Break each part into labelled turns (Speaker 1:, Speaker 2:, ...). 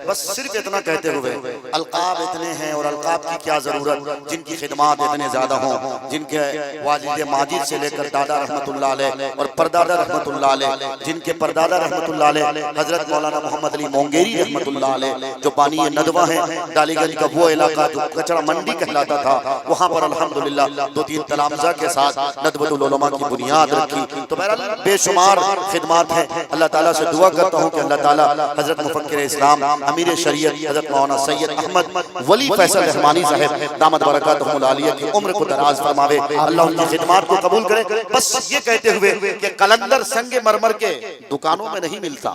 Speaker 1: بس صرف اتنا کہتے ہوئے القاب اتنے ہیں اور القاب کی کیا ضرورت، جن کی خدمات اتنے زیادہ ہوں، جن کے والد ماجد سے لے کر دادا رحمت اللہ علیہ اور پردادا رحمت اللہ علیہ، جن کے پردادا رحمت اللہ علیہ حضرت مولانا محمد علی مونگیری رحمت اللہ علیہ جو بانی ندوہ ہیں، ڈالی گنج کا وہ علاقہ جو کچرا منڈی کہلاتا تھا، وہاں پر الحمدللہ 2-3 تلامذہ کے ساتھ ندوۃ العلماء کی بنیاد رکھی۔ تو بہرحال بے شمار خدمات ہیں۔ اللہ تعالیٰ سے دعا کرتا ہوں کہ اللہ تعالیٰ حضرت مفکر اسلام امیر شریعت حضرت مولانا سید احمد ولی فیصل رحمانی صاحب دامت برکاتہم العالیہ کی عمر کو دراز فرماوے، اللہ ان کی خدمات کو قبول کرے۔ بس یہ کہتے ہوئے کہ قلندر سنگ مرمر کے دکانوں میں نہیں ملتا،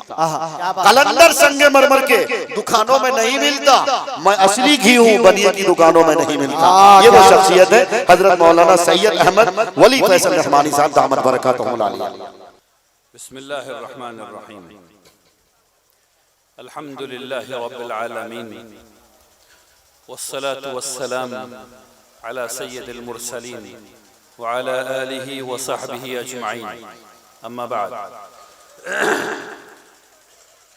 Speaker 1: قلندر سنگ مرمر کے دکانوں میں نہیں ملتا، میں اصلی گھی ہوں بنیے کی دکانوں میں نہیں ملتا۔ یہ وہ شخصیت ہے حضرت مولانا سید احمد ولی فیصل رحمانی صاحب دامت برکاتہم العالیہ۔
Speaker 2: بسم اللہ الرحمن الرحیم، الحمد للہ رب العالمین، والصلاة والسلام على سید المرسلین وعلى آلہ وصحبہ اجمعین، اما بعد۔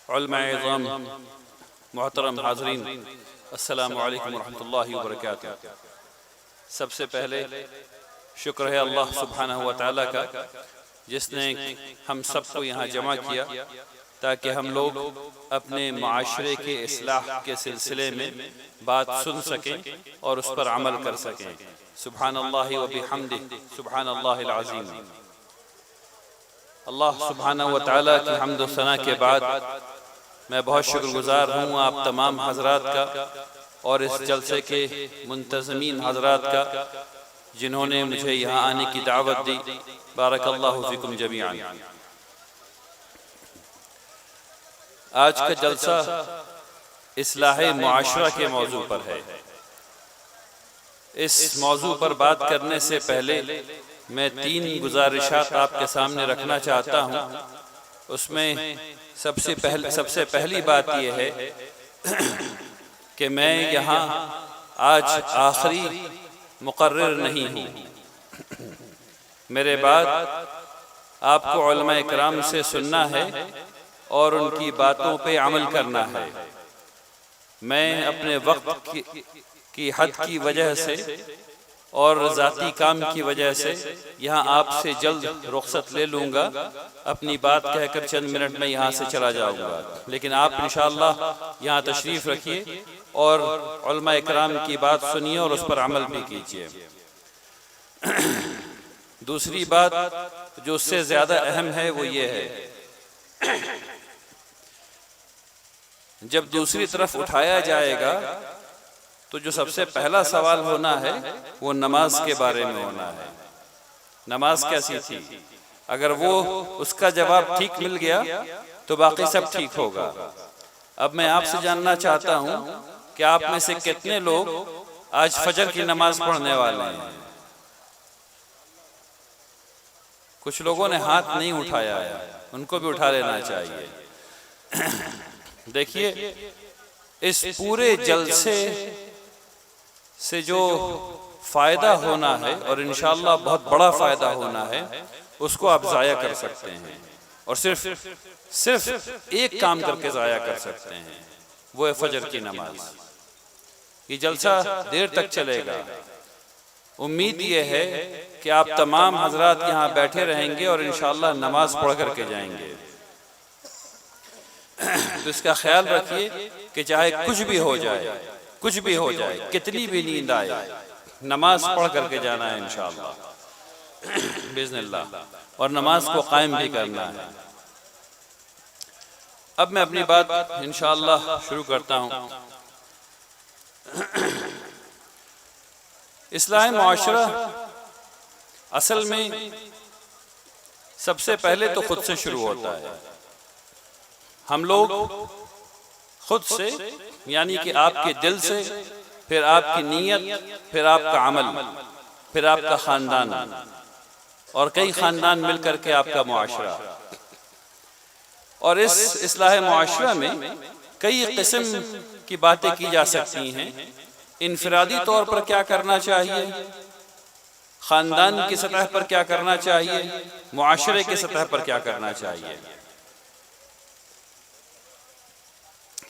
Speaker 2: علماء اعظام، محترم حاضرین، السلام علیکم ورحمۃ اللہ وبرکاتہ۔ سب سے پہلے شکر ہے اللہ سبحانہ وتعالی کا جس نے ہم سب کو یہاں جمع کیا تاکہ ہم لوگ اپنے معاشرے کے اصلاح کے سلسلے میں بات سن سکیں اور اس پر عمل کر سکیں۔ سبحان اللہ و بحمدہ، سبحان اللہ العظیم۔ اللہ سبحانہ وتعالی کی حمد و ثنا کے بعد میں بہت شکر گزار ہوں آپ تمام حضرات کا اور اس جلسے کے منتظمین حضرات کا جنہوں نے مجھے یہاں آنے کی دعوت دی۔ بارک اللہ فیکم جمیعا۔ آج کا جلسہ اصلاح معاشرہ کے موضوع پر ہے۔ اس موضوع پر بات کرنے سے پہلے میں 3 گزارشات آپ کے سامنے رکھنا چاہتا ہوں۔ اس میں سب سے پہلی بات یہ ہے کہ میں یہاں آج آخری مقرر نہیں ہوں، میرے بعد آپ کو علماء اکرام سے سننا ہے اور ان کی باتوں پہ عمل کرنا ہے۔ میں اپنے وقت کی حد کی وجہ سے اور ذاتی کام کی وجہ سے یہاں آپ سے جلد رخصت لے لوں گا، اپنی بات کہہ کر چند منٹ میں یہاں سے چلا جاؤں گا، لیکن آپ انشاءاللہ یہاں تشریف رکھیے اور علماء اکرام کی بات سنیے اور اس پر عمل بھی کیجیے۔ دوسری بات جو اس سے زیادہ اہم ہے وہ یہ ہے، جب دوسری طرف اٹھایا جائے گا تو جو سب سے پہلا سوال ہونا ہے وہ نماز کے بارے میں ہونا ہے۔ نماز کیسی تھی؟ اگر وہ اس کا جواب ٹھیک مل گیا تو باقی سب ٹھیک ہوگا۔ اب میں آپ سے جاننا چاہتا ہوں کہ آپ میں سے کتنے لوگ آج فجر کی نماز پڑھنے والے ہیں؟ کچھ لوگوں نے ہاتھ نہیں اٹھایا ہے، ان کو بھی اٹھا لینا چاہیے۔ دیکھیے اس پورے جلسے سے جو فائدہ ہونا ہے اور انشاءاللہ بہت بڑا فائدہ ہونا ہے اس کو آپ ضائع کر سکتے ہیں، اور صرف ایک کام کر کے ضائع کر سکتے ہیں، وہ ہے فجر کی نماز۔ یہ جلسہ دیر تک چلے گا، امید یہ ہے کہ آپ تمام حضرات یہاں بیٹھے رہیں گے اور انشاءاللہ نماز پڑھ کر کے جائیں گے۔ تو اس کا خیال رکھیے کہ چاہے کچھ بھی ہو جائے، کتنی بھی نیند آئے، نماز پڑھ کر کے جانا ہے انشاءاللہ باذن اللہ، اور نماز کو قائم بھی کرنا ہے۔ اب میں اپنی بات انشاءاللہ شروع کرتا ہوں۔ اصلاح معاشرہ اصل میں سب سے پہلے تو خود سے شروع ہوتا ہے۔ ہم لوگ خود سے، یعنی کہ آپ کے دل سے، پھر آپ کی نیت، پھر آپ کا عمل، پھر آپ کا خاندان، اور کئی خاندان مل کر کے آپ کا معاشرہ۔ اور اس اصلاح معاشرہ میں کئی قسم کی باتیں کی جا سکتی ہیں۔ انفرادی طور پر کیا کرنا چاہیے، خاندان کی سطح پر کیا کرنا چاہیے، معاشرے کی سطح پر کیا کرنا چاہیے۔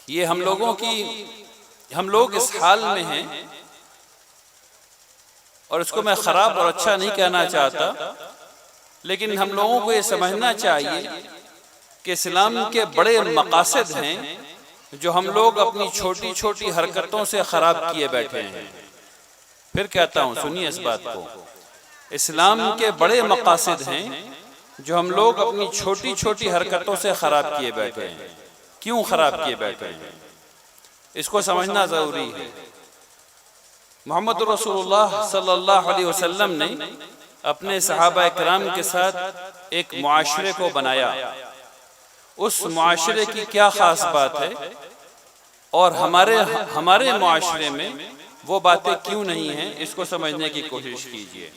Speaker 2: یہ ہم لوگ اس حال میں ہیں، اور اس کو میں خراب اور اچھا نہیں کہنا چاہتا، لیکن ہم لوگوں کو یہ سمجھنا چاہیے کہ اسلام کے بڑے مقاصد ہیں جو ہم لوگ اپنی چھوٹی چھوٹی حرکتوں سے خراب کیے بیٹھے ہیں۔ پھر کہتا ہوں، سنیے اس بات کو، اسلام کے بڑے مقاصد ہیں جو ہم لوگ اپنی چھوٹی چھوٹی حرکتوں سے خراب کیے بیٹھے ہیں۔ کیوں خراب کیے بیٹھے ہیں؟ اس کو سمجھنا ضروری ہے۔ محمد رسول اللہ صلی اللہ علیہ وسلم نے اپنے صحابہ اکرام کے ساتھ ایک معاشرے کو بنایا۔ اس معاشرے کی کیا خاص بات ہے، اور ہمارے معاشرے میں وہ باتیں کیوں نہیں ہیں، اس کو سمجھنے کی کوشش کیجیے۔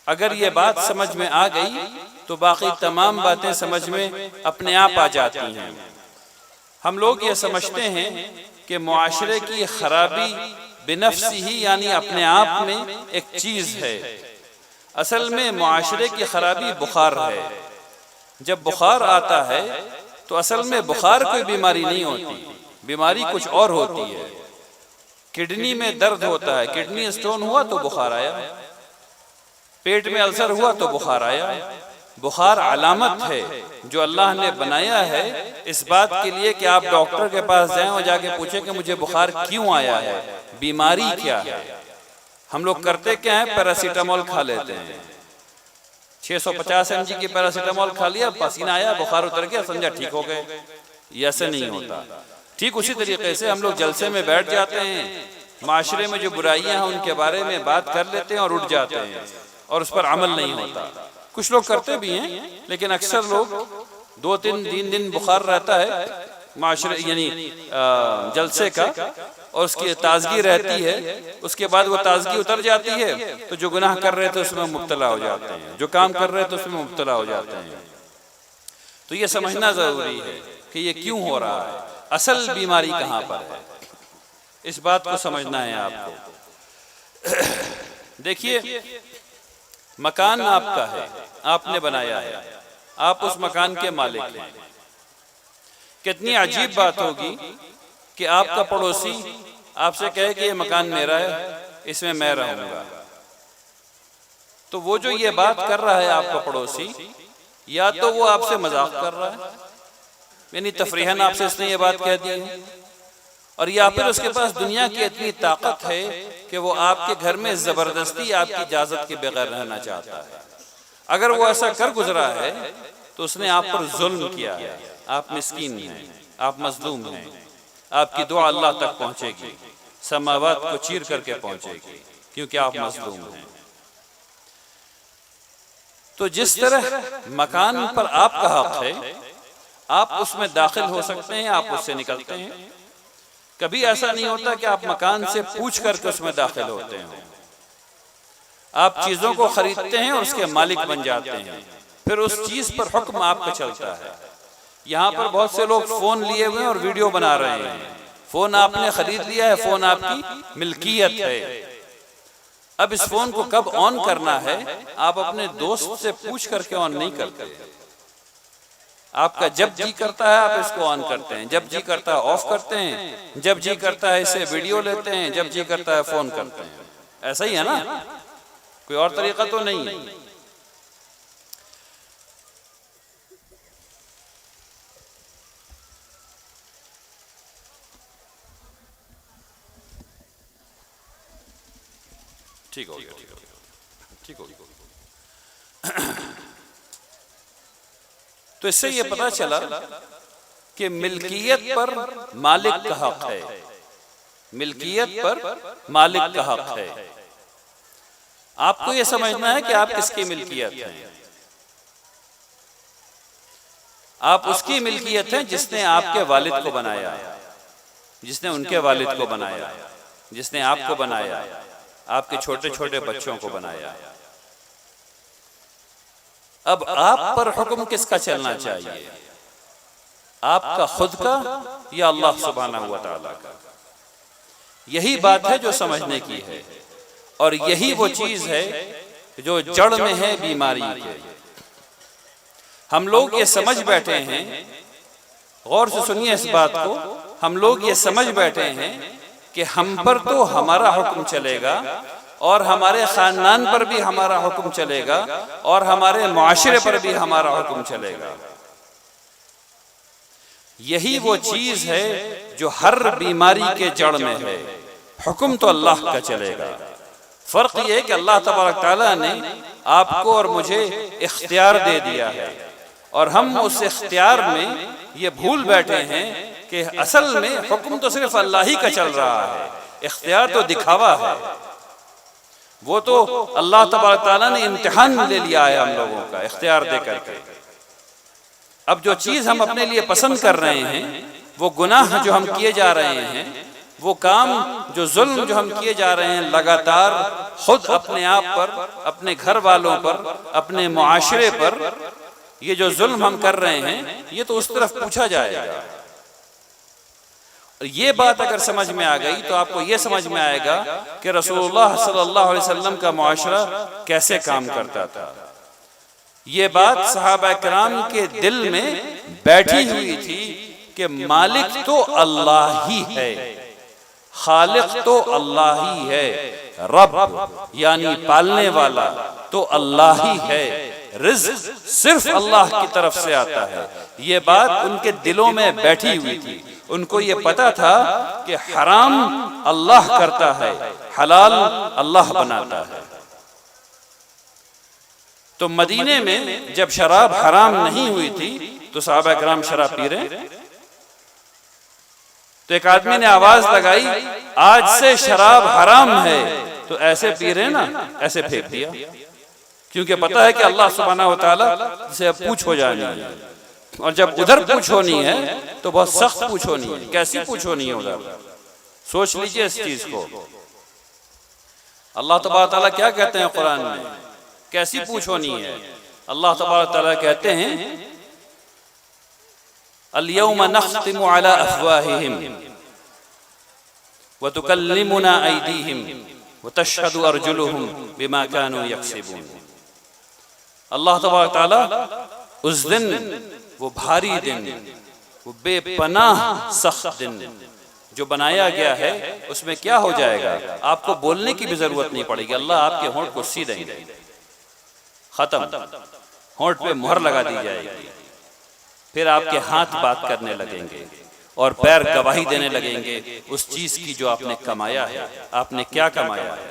Speaker 2: اگر یہ بات سمجھ میں آ گئی تو باقی تمام باتیں سمجھ میں اپنے آپ آ جاتی ہیں۔ ہم لوگ یہ سمجھتے ہیں کہ معاشرے کی خرابی بنفس ہی، یعنی اپنے آپ میں ایک چیز ہے۔ اصل میں معاشرے کی خرابی بخار ہے۔ جب بخار آتا ہے تو اصل میں بخار کوئی بیماری نہیں ہوتی، بیماری کچھ اور ہوتی ہے۔ کڈنی میں درد ہوتا ہے، کڈنی اسٹون ہوا تو بخار آیا، پیٹ میں السر ہوا تو بخار آیا۔ بخار علامت ہے جو اللہ نے بنایا ہے اس بات کے لیے کہ آپ ڈاکٹر کے پاس جائیں اور جا کے پوچھیں کہ مجھے بخار کیوں آیا ہے، بیماری کیا ہے۔ ہم لوگ کرتے کیا ہیں، پیراسیٹامول کھا لیتے ہیں، 650 mg کی پیراسیٹامول کھا لیا، پسینہ آیا، بخار اتر گیا، سمجھا ٹھیک ہو گئے۔ یہ ایسے نہیں ہوتا۔ ٹھیک اسی طریقے سے ہم لوگ جلسے میں بیٹھ جاتے ہیں، معاشرے میں جو برائیاں ہیں ان کے بارے میں بات کر لیتے ہیں اور اٹھ جاتے ہیں، اور اس پر عمل نہیں ہوتا۔ کچھ لوگ کرتے بھی ہیں، لیکن اکثر لوگ 2-3 دن بخار رہتا ہے معاشرے یعنی جلسے کا، اور اس کی تازگی رہتی ہے، اس کے بعد وہ تازگی اتر جاتی ہے تو جو گناہ کر رہے تھے اس میں مبتلا ہو جاتے ہیں، جو کام کر رہے تھے اس میں مبتلا ہو جاتے ہیں۔ تو یہ سمجھنا ضروری ہے کہ یہ کیوں ہو رہا ہے، اصل بیماری کہاں پر ہے، اس بات کو سمجھنا ہے آپ کو۔ دیکھیے، مکان آپ کا ہے، آپ نے بنایا ہے، آپ اس مکان کے مالک ہیں۔ کتنی عجیب بات ہوگی کہ آپ کا پڑوسی آپ سے کہے کہ یہ مکان میرا ہے، اس میں میں رہوں گا۔ تو وہ جو یہ بات کر رہا ہے آپ کا پڑوسی، یا تو وہ آپ سے مذاق کر رہا ہے، یعنی تفریحاً آپ سے اس نے یہ بات کہہ دی ہے، اور یا پھر اس کے پاس دنیا کی اتنی طاقت ہے کہ وہ آپ کے گھر میں زبردستی آپ کی اجازت کے بغیر رہنا چاہتا ہے۔ اگر وہ ایسا کر گزرا ہے تو اس نے آپ پر ظلم کیا ہے، آپ مسکین ہیں، آپ مظلوم ہیں، آپ کی دعا اللہ تک پہنچے گی، سماوات کو چیر کر کے پہنچے گی، کیونکہ آپ مظلوم ہیں۔ تو جس طرح مکان پر آپ کا حق ہے، آپ اس میں داخل ہو سکتے ہیں، آپ اس سے نکلتے ہیں۔ کبھی ایسا نہیں ہوتا کہ آپ مکان سے پوچھ کر کے اس میں داخل ہوتے ہیں۔ آپ چیزوں کو خریدتے ہیں اور اس کے مالک بن جاتے ہیں، پھر اس چیز پر حکم آپ کا چلتا ہے۔ یہاں پر بہت سے لوگ فون لیے ہوئے ہیں اور ویڈیو بنا رہے ہیں۔ فون آپ نے خرید لیا ہے، فون آپ کی ملکیت ہے۔ اب اس فون کو کب آن کرنا ہے آپ اپنے دوست سے پوچھ کر کے آن نہیں کرتے۔ آپ کا جب جی کرتا ہے آپ اس کو آن کرتے ہیں، جب جی کرتا ہے آف کرتے ہیں، جب جی کرتا ہے اسے ویڈیو لیتے ہیں، جب جی کرتا ہے فون کرتے ہیں۔ ایسا ہی ہے نا، کوئی اور طریقہ تو نہیں ہے۔ ٹھیک ہو گیا، ٹھیک ہو گیا۔ تو اس سے یہ پتا چلا کہ ملکیت پر مالک کا حق ہے، ملکیت پر مالک کا حق ہے۔ آپ کو یہ سمجھنا ہے کہ آپ کس کی ملکیت ہیں۔ آپ اس کی ملکیت ہیں جس نے آپ کے والد کو بنایا، جس نے ان کے والد کو بنایا، جس نے آپ کو بنایا، آپ کے چھوٹے چھوٹے بچوں کو بنایا۔ اب آپ پر حکم کس کا چلنا چاہیے، آپ کا خود کا یا اللہ سبحانہ و تعالیٰ کا؟ یہی بات ہے جو سمجھنے کی ہے، اور یہی وہ چیز ہے جو جڑ میں ہے بیماری کے۔ ہم لوگ یہ سمجھ بیٹھے ہیں، غور سے سنیے اس بات کو، ہم لوگ یہ سمجھ بیٹھے ہیں کہ ہم پر تو ہمارا حکم چلے گا اور ہمارے خاندان پر بھی ہمارا حکم چلے گا اور ہمارے معاشرے پر بھی ہمارا حکم چلے گا۔ یہی وہ چیز ہے جو ہر بیماری کے جڑ میں ہے، حکم تو اللہ کا چلے گا۔ فرق یہ ہے کہ اللہ تبارک تعالیٰ نے آپ کو اور مجھے اختیار دے دیا ہے، اور ہم اس اختیار میں یہ بھول بیٹھے ہیں کہ اصل میں حکم تو صرف اللہ ہی کا چل رہا ہے، اختیار تو دکھاوا ہے۔ وہ تو اللہ تبارک تعالیٰ نے امتحان لے لیا ہے ہم لوگوں کا اختیار دے کر کے۔ اب جو چیز ہم اپنے لیے پسند کر رہے ہیں، وہ گناہ جو ہم کیے جا رہے ہیں، وہ کام جو ظلم جو ہم کیے جا رہے ہیں لگاتار، خود اپنے آپ پر، اپنے گھر والوں پر، اپنے معاشرے پر، یہ جو ظلم ہم کر رہے ہیں یہ تو اس طرف پوچھا جائے گا۔ یہ بات اگر سمجھ میں آ گئی تو آپ کو یہ سمجھ میں آئے گا کہ رسول اللہ صلی اللہ علیہ وسلم کا معاشرہ کیسے کام کرتا تھا۔ یہ بات صحابہ کرام کے دل میں بیٹھی ہوئی تھی کہ مالک تو اللہ ہی ہے، خالق تو اللہ ہی ہے، رب یعنی پالنے والا تو اللہ ہی ہے، رزق صرف اللہ کی طرف سے آتا ہے۔ یہ بات ان کے دلوں میں بیٹھی ہوئی تھی۔ ان کو یہ پتا تھا کہ حرام اللہ کرتا ہے، حلال اللہ بناتا ہے۔ تو مدینے میں جب شراب حرام نہیں ہوئی تھی تو صحابہ کرام شراب پی رہے، تو ایک آدمی نے آواز لگائی آج سے شراب حرام ہے، تو ایسے پی رہے نا، ایسے پھینک دیا، کیونکہ پتا ہے کہ اللہ سبحانہ و تعالیٰ سے پوچھ ہو جانی ہے، اور جب ادھر پوچھ ہونی ہے تو بہت سخت پوچھ ہونی ہے۔ کیسی پوچھ ہونی ہے ادھر؟ سوچ لیجئے اس چیز کو۔ اللہ تبارک تعالیٰ کیا کہتے ہیں قرآن میں؟ کیسی پوچھ ہونی ہے؟ اللہ تبارک تعالیٰ کہتے ہیں اليوم نختم على افواههم وتكلمنا ايديهم وتشهد ارجلهم بما كانوا يكسبون۔ اللہ تبارک تعالیٰ اس دن، وہ بھاری دن، وہ بے پناہ سخت دن جو بنایا گیا ہے، اس میں کیا ہو جائے گا؟ آپ کو بولنے کی بھی ضرورت نہیں پڑے گی، اللہ آپ کے ہونٹ کو سی دیں گے، ختم، ہونٹ پہ مہر لگا دی جائے گی۔ پھر آپ کے ہاتھ بات کرنے لگیں گے اور پیر گواہی دینے لگیں گے اس چیز کی جو آپ نے کمایا ہے۔ آپ نے کیا کمایا ہے؟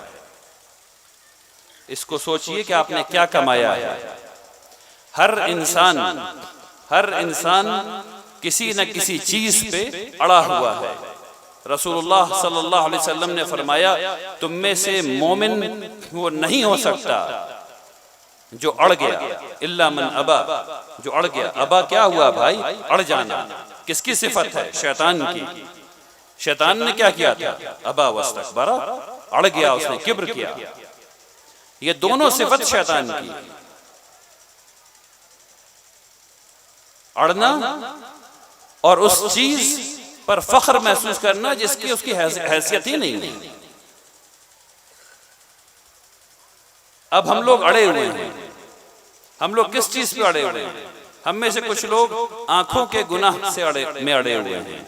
Speaker 2: اس کو سوچئے کہ آپ نے کیا کمایا ہے۔ ہر انسان کسی نہ کسی چیز پہ اڑا ہوا ہے۔ رسول اللہ صلی اللہ علیہ وسلم نے فرمایا تم میں سے مومن وہ نہیں ہو سکتا جو اڑ گیا، الا من ابا، جو اڑ گیا۔ ابا کیا ہوا بھائی؟ اڑ جانا۔ کس کی صفت ہے؟ شیطان کی۔ شیطان نے کیا کیا تھا؟ ابا واستکبر، اڑ گیا، اس نے کبر کیا۔ یہ دونوں صفت شیطان کی، اڑنا اور اس چیز پر فخر محسوس کرنا جس کی اس کی حیثیت ہی نہیں ہے۔ اب ہم لوگ اڑے ہوئے ہیں۔ ہم لوگ کس چیز پہ اڑے ہوئے ہیں؟ ہم میں سے کچھ لوگ آنکھوں کے گناہ سے اڑے ہوئے ہیں۔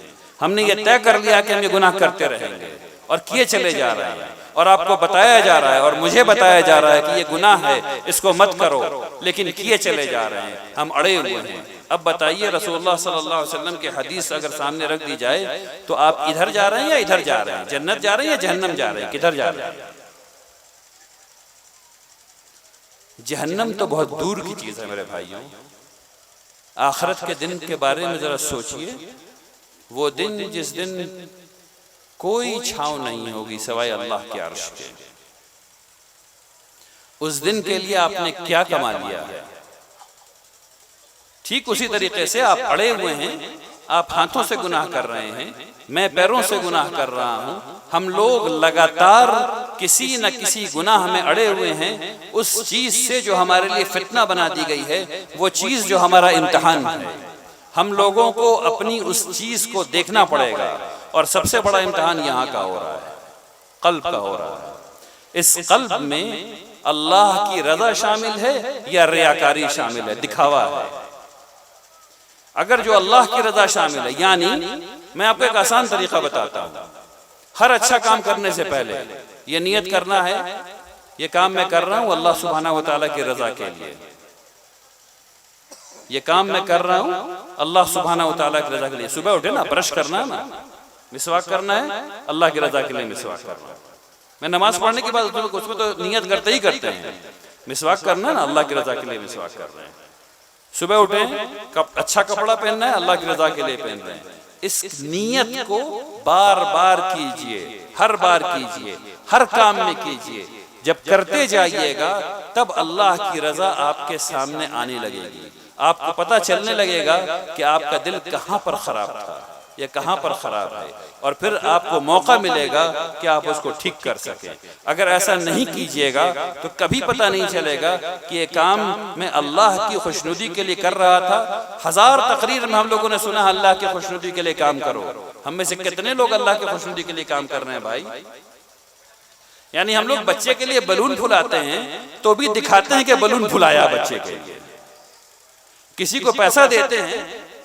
Speaker 2: ہم نے یہ طے کر لیا کہ ہم یہ گناہ کرتے رہیں گے اور کیے چلے جا رہے ہیں، اور آپ کو بتایا جا رہا ہے اور مجھے بتایا جا رہا ہے کہ یہ گناہ ہے، اس کو مت کرو، لیکن کیے چلے جا رہے ہیں، ہم اڑے ہوئے ہیں۔ اب بتائیے رسول اللہ صلی اللہ علیہ وسلم کی حدیث اگر سامنے رکھ دی جائے تو آپ ادھر جا رہے ہیں یا ادھر جا رہے ہیں؟ جنت جا رہے ہیں یا جہنم جا رہے ہیں؟ کدھر جا رہے ہیں؟ جہنم تو بہت دور کی چیز ہے میرے بھائیوں۔ آخرت کے دن کے بارے میں ذرا سوچئے، وہ دن جس دن کوئی چھاؤں نہیں ہوگی سوائے اللہ کے عرش کے۔ اس دن کے لیے آپ نے کیا کما لیا ہے؟ ٹھیک اسی طریقے سے آپ اڑے ہوئے ہیں، آپ ہاتھوں سے گناہ کر رہے ہیں، میں پیروں سے گناہ کر رہا ہوں۔ ہم لوگ لگاتار کسی نہ کسی گناہ میں اڑے ہوئے ہیں، اس چیز سے جو ہمارے لیے فتنہ بنا دی گئی ہے، وہ چیز جو ہمارا امتحان ہے۔ ہم لوگوں کو اپنی اس چیز کو دیکھنا پڑے گا، اور سب سے بڑا امتحان یہاں کا ہو رہا ہے، قلب کا ہو رہا ہے۔ اس قلب میں اللہ کی رضا شامل ہے یا ریاکاری شامل ہے، دکھاوا ہے؟ اگر جو اللہ کی رضا شامل ہے، یعنی میں آپ کو ایک آسان طریقہ بتاتا ہوں. ہر اچھا کام کرنے سے پہلے یہ نیت کرنا ہے یہ کام میں کر رہا ہوں اللہ سبحانہ و تعالیٰ کی رضا کے لیے. یہ کام میں کر رہا ہوں اللہ سبحانہ و تعالیٰ کی رضا کے لیے. صبح اٹھے نا برش کرنا ہے نا, مسواک کرنا ہے اللہ کی رضا کے لیے مسواک کرنا ہے. میں نماز پڑھنے کے بعد اس میں تو نیت کرتے ہی کرتے ہیں, مسواک کرنا ہے نا اللہ کی رضا کے لیے مسواک کر رہے ہیں. صبح اٹھیں اچھا کپڑا پہننا ہے اللہ کی رضا کے لیے پہن رہے ہیں. اس نیت کو بار بار کیجئے, ہر بار کیجئے, ہر کام میں کیجئے. جب کرتے جائیے گا تب اللہ کی رضا آپ کے سامنے آنے لگے گی. آپ کو پتہ چلنے لگے گا کہ آپ کا دل کہاں پر خراب تھا یا کہاں پر خراب ہے, اور پھر آپ کو موقع ملے گا کہ آپ اس کو ٹھیک کر سکیں. اگر ایسا نہیں کیجئے گا تو کبھی پتہ نہیں چلے گا کہ یہ کام میں اللہ کی خوشنودی کے لیے کر رہا تھا. 1000 تقریر میں ہم لوگوں نے سنا اللہ کی خوشنودی کے لیے کام کرو. ہم میں سے کتنے لوگ اللہ کی خوشنودی کے لیے کام کر رہے ہیں بھائی؟ یعنی ہم لوگ بچے کے لیے بلون پھلاتے ہیں تو بھی دکھاتے ہیں کہ بلون پھلایا بچے کے لیے. کسی کو پیسہ دیتے ہیں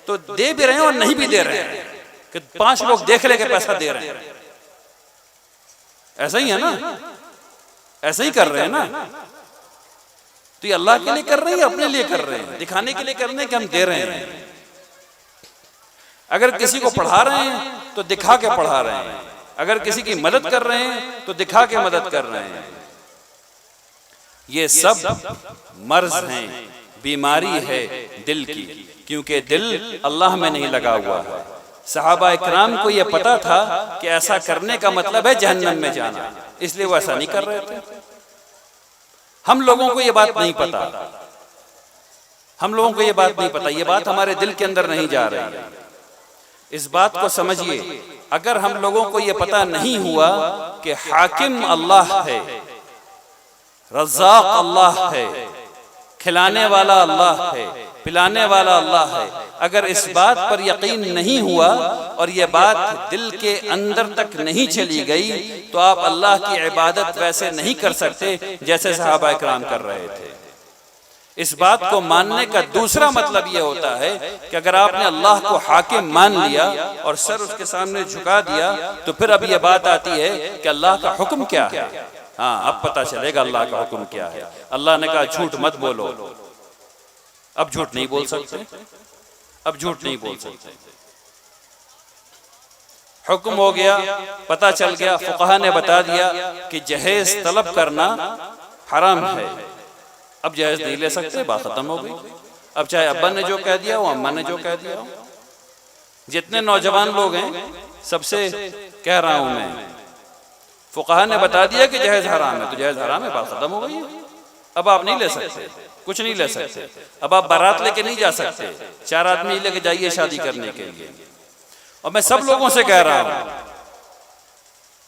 Speaker 2: تو دے بھی رہے ہیں اور نہیں بھی دے رہے ہیں کہ 5 لوگ دیکھ لے کہ پیسہ دے رہے ہیں. ایسا ہی ہے نا, ایسا ہی کر رہے ہیں نا. تو یہ اللہ کے لیے کر رہے ہیں یا اپنے لیے کر رہے ہیں؟ دکھانے کے لیے کر رہے ہیں کہ ہم دے رہے ہیں. اگر کسی کو پڑھا رہے ہیں تو دکھا کے پڑھا رہے ہیں, اگر کسی کی مدد کر رہے ہیں تو دکھا کے مدد کر رہے ہیں. یہ سب مرض ہیں, بیماری ہے دل کی, کیونکہ دل اللہ میں نہیں لگا ہوا ہے. صحابہ اکرام کو یہ پتا تھا کہ ایسا کرنے کا مطلب ہے جہنم میں جانا, اس لیے وہ ایسا نہیں کر رہے تھے. ہم لوگوں کو یہ بات نہیں پتا, ہم لوگوں کو یہ بات نہیں پتا, یہ بات ہمارے دل کے اندر نہیں جا رہی ہے. اس بات کو سمجھیے, اگر ہم لوگوں کو یہ پتا نہیں ہوا کہ حاکم اللہ ہے, رزاق اللہ ہے, کھلانے والا اللہ ہے, پلانے والا اللہ ہے, اگر اس بات پر یقین نہیں ہوا اور یہ بات دل کے اندر تک نہیں چلی گئی تو آپ اللہ کی عبادت ویسے نہیں کر سکتے جیسے صحابہ اکرام کر رہے تھے. اس بات کو ماننے کا دوسرا مطلب یہ ہوتا ہے کہ اگر آپ نے اللہ کو حاکم مان لیا اور سر اس کے سامنے جھکا دیا تو پھر اب یہ بات آتی ہے کہ اللہ کا حکم کیا ہے. ہاں, اب پتہ چلے گا اللہ کا حکم کیا ہے. اللہ نے کہا جھوٹ مت بولو, اب جھوٹ نہیں بول سکتے, اب جھوٹ نہیں بول سکتے. حکم ہو گیا, پتہ چل گیا, فقہا نے بتا دیا کہ جہیز طلب کرنا حرام ہے. اب جہیز نہیں لے سکتے, بات ختم ہو گئی. اب چاہے ابا نے جو کہہ دیا ہو, اماں نے جو کہہ دیا ہو, جتنے نوجوان لوگ ہیں سب سے کہہ رہا ہوں میں, فقہا نے بتا دیا کہ جہیز حرام ہے تو جہیز حرام ہے, بات ختم ہو گئی. اب آپ نہیں لے سکتے, کچھ نہیں لے سکتے. اب آپ بارات لے کے نہیں جا سکتے, 4 آدمی لے کے جائیے شادی کرنے کے لیے. اور میں سب لوگوں سے کہہ رہا ہوں,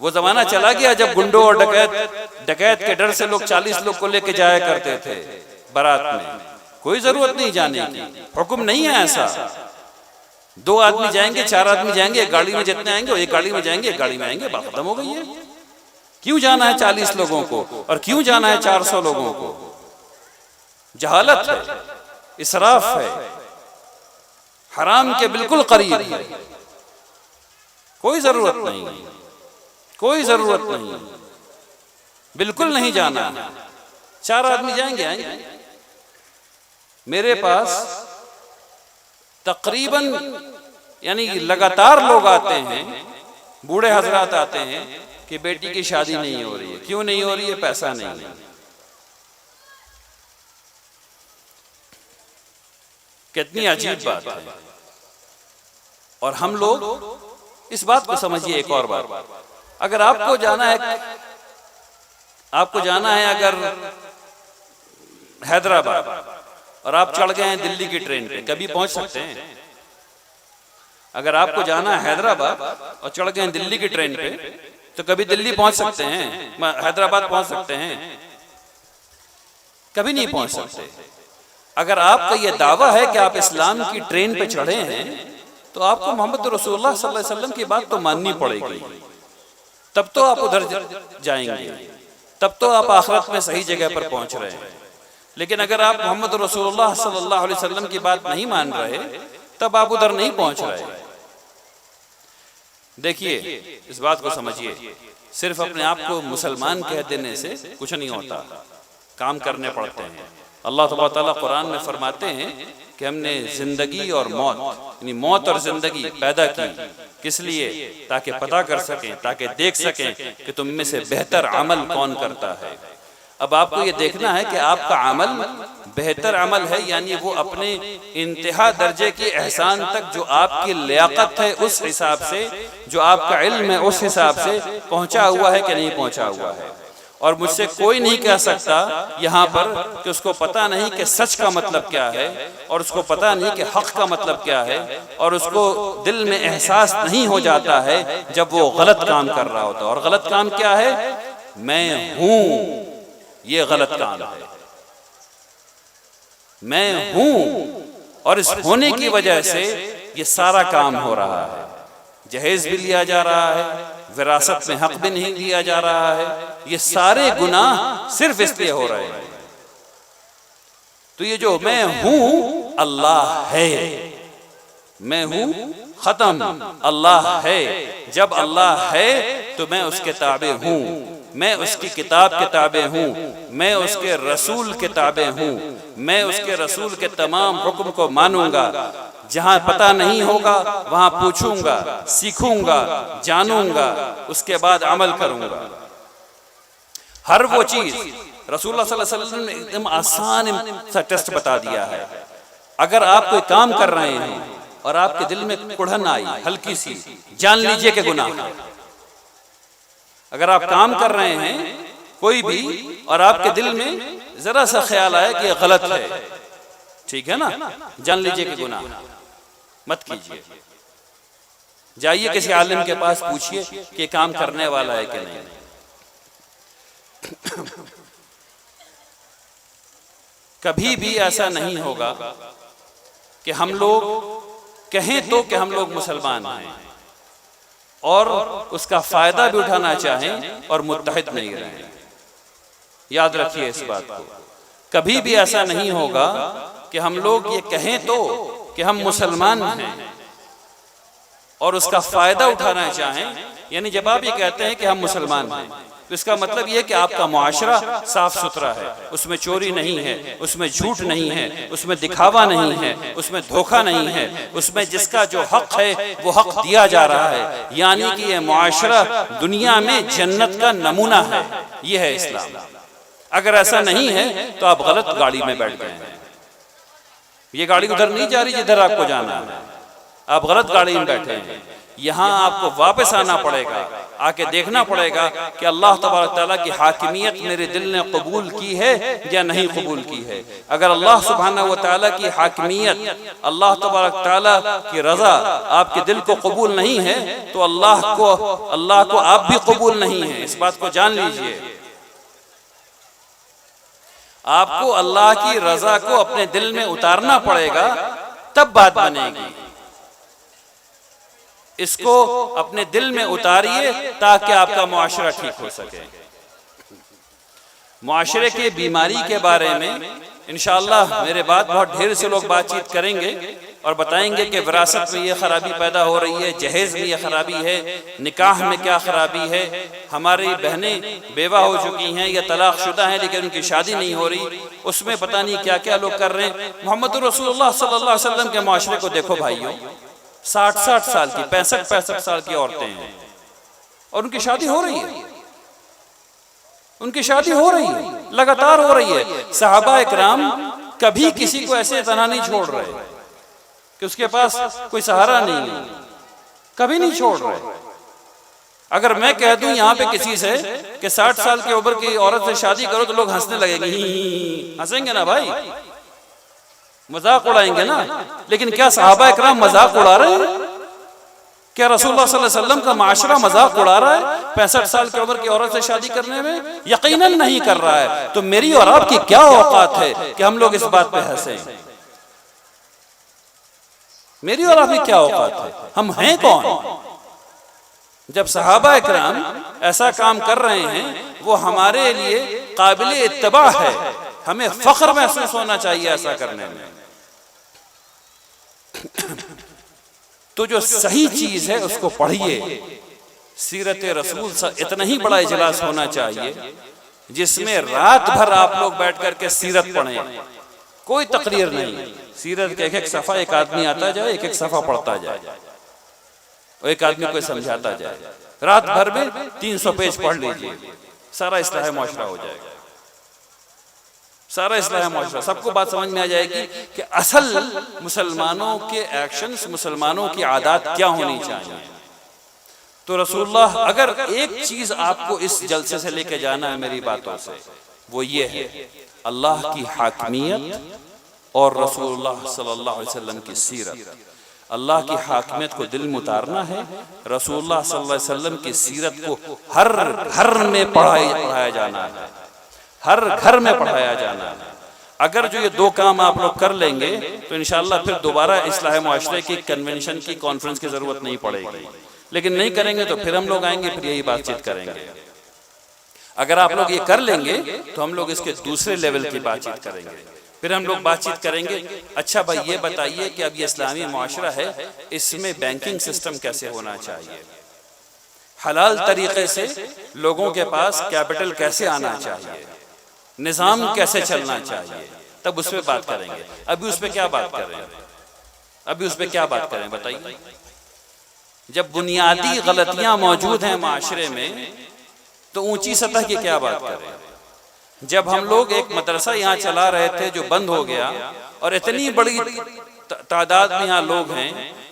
Speaker 2: وہ زمانہ چلا گیا جب گنڈوں اور ڈکیت کے ڈر سے لوگ 40 لوگ کو لے کے جایا کرتے تھے بارات میں. کوئی ضرورت نہیں جانے کی, حکم نہیں ہے ایسا. 2 آدمی جائیں گے, 4 آدمی جائیں گے, ایک گاڑی میں جتنے آئیں گے, ایک گاڑی میں جائیں گے, ایک گاڑی میں آئیں گے, بات ختم ہو گئی ہے. کیوں جانا ہے 40 لوگوں کو اور کیوں جانا ہے 400 لوگوں کو؟ جہالت ہے, اسراف ہے, حرام کے بالکل قریب ہے. کوئی ضرورت نہیں, کوئی ضرورت نہیں, بالکل نہیں جانا. 4 آدمی جائیں گے, آئیں گے. میرے پاس تقریباً یعنی لگاتار لوگ آتے ہیں, بوڑھے حضرات آتے ہیں کہ بیٹی کی شادی نہیں ہو رہی ہے. کیوں نہیں ہو رہی ہے؟ پیسہ نہیں ہے. کتنی عجیب بات ہے. اور ہم لوگ اس بات کو سمجھیے. ایک اور بات, اگر آپ کو جانا ہے اگر حیدرآباد اور آپ چڑھ گئے ہیں دلی کی ٹرین پہ, کبھی پہنچ سکتے ہیں؟ اگر آپ کو جانا ہے حیدرآباد اور چڑھ گئے ہیں دلی کی ٹرین پہ تو کبھی دلی پہنچ سکتے ہیں, حیدرآباد پہنچ سکتے ہیں؟ کبھی نہیں پہنچ سکتے. اگر آپ کا یہ دعویٰ ہے کہ آپ اسلام کی ٹرین پہ چڑھے ہیں تو آپ کو محمد رسول اللہ صلی اللہ علیہ وسلم کی بات تو ماننی پڑے گی, تب تو آپ ادھر جائیں گے, تب تو آپ آخرت میں صحیح جگہ پر پہنچ رہے ہیں. لیکن اگر آپ محمد رسول اللہ صلی اللہ علیہ وسلم کی بات نہیں مان رہے تب آپ ادھر نہیں پہنچ رہے. دیکھیے اس بات کو سمجھیے، صرف اپنے آپ کو مسلمان کہہ دینے سے کچھ نہیں ہوتا، کام کرنے پڑتے ہیں۔ اللہ تبارک تعالیٰ قرآن میں فرماتے ہیں کہ ہم نے زندگی اور موت، یعنی موت اور زندگی پیدا کی، کس لیے؟ تاکہ پتہ کر سکیں، تاکہ دیکھ سکیں کہ تم میں سے بہتر عمل کون کرتا ہے۔ اب آپ کو یہ دیکھنا ہے کہ آپ کا عمل بہتر عمل ہے، یعنی وہ اپنے انتہا درجے کی احسان تک جو آپ کی لیاقت ہے اس حساب سے، جو آپ کا علم ہے اس حساب سے پہنچا ہوا ہے کہ نہیں پہنچا ہوا ہے۔ اور مجھ سے کوئی نہیں کہہ سکتا یہاں پر کہ اس کو پتہ نہیں کہ سچ کا مطلب کیا ہے، اور اس کو پتہ نہیں کہ حق کا مطلب کیا ہے، اور اس کو دل میں احساس نہیں ہو جاتا ہے جب وہ غلط کام کر رہا ہوتا ہے۔ اور غلط کام کیا ہے؟ میں ہوں، یہ غلط کام ہے، میں ہوں، اور اس ہونے کی وجہ سے یہ سارا کام ہو رہا ہے۔ جہیز بھی لیا جا رہا ہے، وراثت میں حق بھی نہیں لیا جا رہا ہے، یہ سارے گناہ صرف اس لیے ہو رہے ہیں۔ تو یہ جو میں ہوں اللہ ہے، میں ہوں ختم، اللہ ہے۔ جب اللہ ہے تو میں اس کے تابع ہوں، میں اس کی کتاب کے تابع ہوں، میں اس کے رسول کے تابع ہوں، میں اس کے رسول کے تمام حکم کو مانوں گا۔ جہاں پتہ نہیں ہوگا وہاں پوچھوں گا، سیکھوں گا، جانوں گا، اس کے بعد عمل کروں گا۔ ہر وہ چیز رسول اللہ صلی اللہ علیہ وسلم نے ایک دم آسان سا ٹیسٹ بتا دیا ہے۔ اگر آپ کوئی کام کر رہے ہیں اور آپ کے دل میں کڑھن آئی ہلکی سی، جان لیجئے کہ گناہ ہے۔ اگر آپ کام کر رہے ہیں کوئی بھی اور آپ کے دل میں ذرا سا خیال آیا کہ یہ غلط ہے، ٹھیک ہے نا، جان لیجئے کہ گناہ ہے، مت کیجئے۔ جائیے کسی عالم کے پاس پوچھئے کہ کام کرنے والا ہے کہ نہیں۔ کبھی بھی ایسا نہیں ہوگا کہ ہم لوگ کہیں تو کہ ہم لوگ مسلمان ہیں اور اس کا فائدہ بھی اٹھانا چاہیں اور متحد نہیں رہیں۔ یاد رکھیے اس بات کو، کبھی بھی ایسا نہیں ہوگا کہ ہم لوگ یہ کہیں تو کہ ہم مسلمان ہیں اور اس کا فائدہ اٹھانا چاہیں، یعنی جب آپ یہ کہتے ہیں کہ ہم مسلمان ہیں تو اس کا مطلب یہ کہ آپ کا معاشرہ صاف ستھرا ہے، اس میں چوری نہیں ہے، اس میں جھوٹ نہیں ہے، اس میں دکھاوا نہیں ہے، اس میں دھوکہ نہیں ہے، اس میں جس کا جو حق ہے وہ حق دیا جا رہا ہے، یعنی کہ یہ معاشرہ دنیا میں جنت کا نمونہ ہے۔ یہ ہے اسلام۔ اگر ایسا نہیں ہے تو آپ غلط گاڑی میں بیٹھ گئے ہیں، یہ گاڑی ادھر نہیں جا رہی جدھر آپ کو جانا ہے، آپ غلط گاڑی میں بیٹھے ہیں۔ یہاں آپ کو واپس آنا پڑے گا، آ کے دیکھنا پڑے گا کہ اللہ تبارک تعالیٰ کی حاکمیت میرے دل نے قبول کی ہے یا نہیں قبول کی ہے۔ اگر اللہ سبحانہ و تعالیٰ کی حاکمیت، اللہ تبارک تعالیٰ کی رضا آپ کے دل کو قبول نہیں ہے تو اللہ کو آپ بھی قبول نہیں ہیں، اس بات کو جان لیجئے۔ آپ کو اللہ کی رضا کو اپنے دل میں اتارنا پڑے گا، تب بات بنے گی۔ اس کو اپنے دل میں اتاریے تاکہ آپ کا معاشرہ ٹھیک ہو سکے۔ معاشرے کی بیماری کے بارے میں انشاءاللہ میرے بعد بہت ڈھیر سے لوگ بات چیت کریں گے اور بتائیں گے کہ وراثت میں یہ خرابی پیدا ہو رہی ہے، جہیز میں یہ خرابی ہے، نکاح میں کیا خرابی ہے، ہماری بہنیں بیوہ ہو چکی ہیں یا طلاق شدہ ہیں لیکن ان کی شادی نہیں ہو رہی، اس میں پتہ نہیں کیا کیا لوگ کر رہے ہیں۔ محمد رسول اللہ صلی اللہ علیہ وسلم کے معاشرے کو دیکھو بھائیوں، 60 سال کی، 65 سال کی عورتیں ہیں اور ان کی شادی ہو رہی ہے، ان کی شادی ہو رہی ہے، لگاتار ہو رہی ہے۔ صحابہ اکرام کبھی کسی کو ایسے تنہا نہیں چھوڑ رہے کہ اس کے پاس کوئی سہارا نہیں ہے، کبھی نہیں چھوڑ رہے۔ اگر میں کہہ دوں یہاں پہ کسی سے کہ 60 سال کی عمر کی عورت سے شادی کرو تو لوگ ہنسنے لگیں گے، ہنسیں گے نا بھائی، مذاق اڑائیں گے نا۔ لیکن کیا صحابہ اکرام مذاق اڑا رہے ہیں؟ کیا رسول اللہ صلی اللہ علیہ وسلم کا معاشرہ مذاق اڑا رہا ہے 65 سال کی عمر کی عورت سے شادی کرنے میں؟ یقیناً نہیں کر رہا ہے۔ تو میری اور آپ کی کیا اوقات ہے کہ ہم لوگ اس بات پہ ہنسیں؟ میری اور آپ کی کیا اوقات ہے؟ ہم ہیں کون؟ جب صحابہ اکرام ایسا کام کر رہے ہیں وہ ہمارے لیے قابل اتباع ہے، ہمیں فخر محسوس ہونا چاہیے ایسا کرنے میں۔ تو جو صحیح چیز ہے اس کو پڑھیے. سیرت رسول اتنا ہی بڑا اجلاس ہونا چاہیے جس میں رات بھر آپ لوگ بیٹھ کر کے سیرت پڑھیں. کوئی تقریر نہیں, سیرت کے ایک ایک صفحہ ایک آدمی آتا جائے, ایک ایک صفحہ پڑھتا جائے, اور ایک آدمی کو سمجھاتا جائے. رات بھر میں 300 پیج پڑھ لیجئے, سارا اصلاح معاشرہ ہو جائے گا. سارا اصلاح معاشرہ, سب کو بات سمجھ میں آ جائے گی کہ اصل مسلمانوں کے ایکشنز, مسلمانوں کی عادات کیا ہونی چاہیے. تو رسول اللہ, اگر ایک چیز آپ کو اس جلسے سے لے کے جانا ہے میری باتوں سے, وہ یہ ہے اللہ کی حاکمیت اور رسول اللہ صلی اللہ علیہ وسلم کی سیرت. اللہ کی حاکمیت کو دل میں اتارنا ہے, رسول اللہ صلی اللہ علیہ وسلم کی سیرت کو ہر گھر میں پڑھایا جانا ہے, ہر گھر میں پڑھایا جانا ہے. اگر جو یہ دو کام آپ لوگ کر لیں گے تو انشاءاللہ پھر دوبارہ اصلاح معاشرے کی کنونشن کی کانفرنس کی ضرورت نہیں پڑے گی. لیکن نہیں کریں گے تو پھر ہم لوگ آئیں گے, پھر یہی بات چیت کریں گے. اگر آپ لوگ یہ کر لیں گے تو ہم لوگ اس کے دوسرے لیول کی بات چیت کریں گے. پھر ہم لوگ بات چیت کریں گے, اچھا بھائی یہ بتائیے کہ اب یہ اسلامی معاشرہ ہے, اس میں بینکنگ سسٹم کیسے ہونا چاہیے, حلال طریقے سے لوگوں کے پاس کیپٹل کیسے آنا چاہیے, نظام کیسے چلنا چاہیے, تب اس پہ بات کریں گے. ابھی اس پہ کیا بات کر رہے ہیں, ابھی اس پہ کیا بات کریں بتائیے. جب بنیادی غلطیاں موجود ہیں معاشرے میں تو اونچی سطح کی کیا بات کریں. جب ہم لوگ ایک مدرسہ یہاں چلا رہے تھے جو بند ہو گیا, اور اتنی بڑی تعداد میں یہاں لوگ ہیں,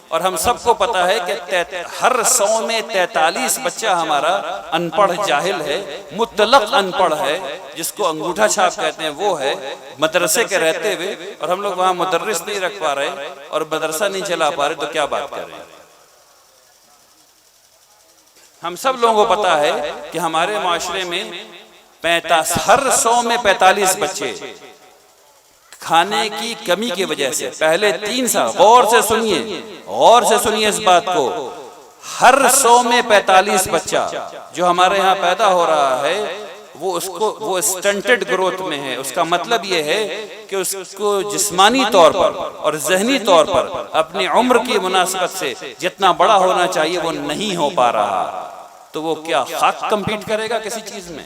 Speaker 2: اور ہم سب کو پتا ہے کہ ہر 100 میں 43 بچہ ہمارا ان پڑھ جاہل ہے, مطلق ان پڑھ ہے, جس کو انگوٹھا چھاپ کہتے ہیں وہ ہے, مدرسے کے رہتے ہوئے, اور ہم لوگ وہاں مدرس نہیں رکھ پا رہے اور مدرسہ نہیں چلا پا رہے, تو کیا بات کر رہے ہیں. ہم سب لوگوں کو پتا ہے کہ ہمارے معاشرے میں ہر 100 میں 45 بچے کھانے کی کمی کی وجہ سے پہلے 3 سال, غور سے سنیے, غور سے سنیے اس بات کو, ہر 100 میں 45 بچہ جو ہمارے ہاں پیدا ہو رہا ہے وہ سٹنٹڈ گروتھ میں ہے. اس کا مطلب یہ ہے کہ اس کو جسمانی طور پر اور ذہنی طور پر اپنی عمر کی مناسبت سے جتنا بڑا ہونا چاہیے وہ نہیں ہو پا رہا. تو وہ کیا خاک کمپیٹ کرے گا کسی چیز میں؟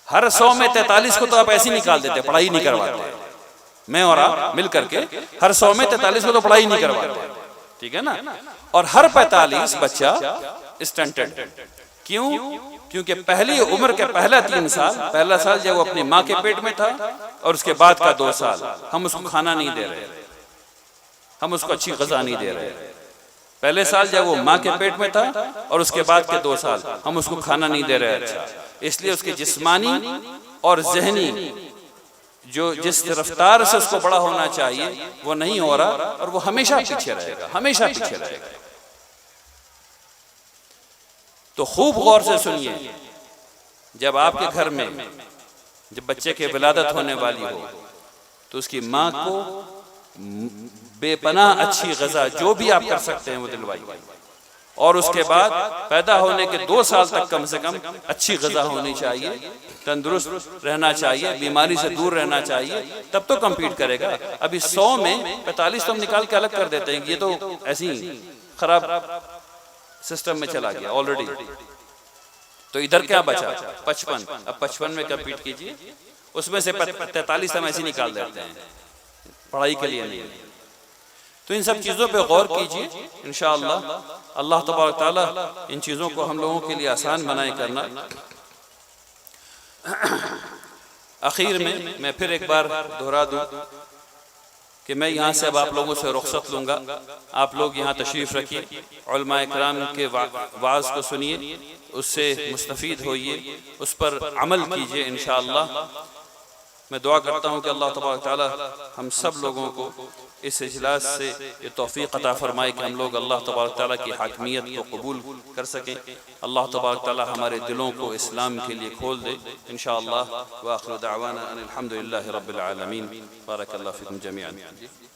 Speaker 2: ہر 100 میں 43 کو تو آپ ایسی نکال دیتے, پڑھائی نہیں کرواتے. میں اور آپ مل کر کے ہر 100 میں 43 کو تو پڑھائی نہیں کرواتے, ٹھیک ہے نا. اور ہر 45 بچہ اسٹنٹڈ. کیوں؟ کیونکہ پہلی عمر کے پہلا 3 سال, پہلا سال جب وہ اپنی ماں کے پیٹ میں تھا, اور اس کے بعد کا 2 سال ہم اس کو کھانا نہیں دے رہے, ہم اس کو اچھی غذا نہیں دے رہے. پہلے سال جب وہ ماں کے پیٹ میں تھا, اور اس کے بعد کے 2 سال ہم اس کو کھانا نہیں دے رہے. اچھا, اس لیے اس کی جسمانی اور ذہنی جو جس رفتار سے اس کو بڑا ہونا چاہیے وہ نہیں ہو رہا, اور وہ ہمیشہ پیچھے رہے گا, ہمیشہ پیچھے رہے گا. تو خوب غور سے سنیے, جب آپ کے گھر میں جب بچے کی ولادت ہونے والی ہو تو اس کی ماں کو بے پناہ اچھی غذا جو بھی آپ کر سکتے ہیں وہ دلوائیے, اور اس کے بعد پیدا ہونے کے 2 سال تک کم سے کم اچھی غذا ہونی چاہیے, تندرست رہنا چاہیے, بیماری سے دور رہنا چاہیے, تب تو کمپیٹ کرے گا. ابھی 100 میں 45 تو ہم نکال کے الگ کر دیتے ہیں, یہ تو ایسی خراب سسٹم میں چلا گیا آلریڈی. تو ادھر کیا بچا 55, اب 55 میں کمپیٹ کیجئے, اس میں سے 43 ہم ایسی نکال دیتے ہیں, پڑھائی کے لیے نہیں. تو ان سب چیزوں پہ غور کیجئے, انشاءاللہ اللہ تبارک تعالی ان چیزوں کو ہم لوگوں کے لیے آسان بنائے کرنا. اخیر میں پھر ایک بار دہرا دوں کہ میں یہاں سے اب آپ لوگوں سے رخصت لوں گا. آپ لوگ یہاں تشریف رکھیے, علماء کرام کے وعظ کو سنیے, اس سے مستفید ہوئیے, اس پر عمل کیجئے انشاءاللہ. میں دعا کرتا ہوں کہ اللہ تبارک تعالی ہم سب لوگوں کو اس اجلاس سے یہ توفیق عطا فرمائے کہ ہم لوگ اللہ تبارک تعالیٰ کی حاکمیت کو قبول کر سکیں. اللہ تبارک تعالیٰ ہمارے دلوں کو اسلام کے لیے کھول دے انشاءاللہ. وآخر دعوانا ان الحمدللہ رب العالمین. بارک اللہ فیکم جمیعا.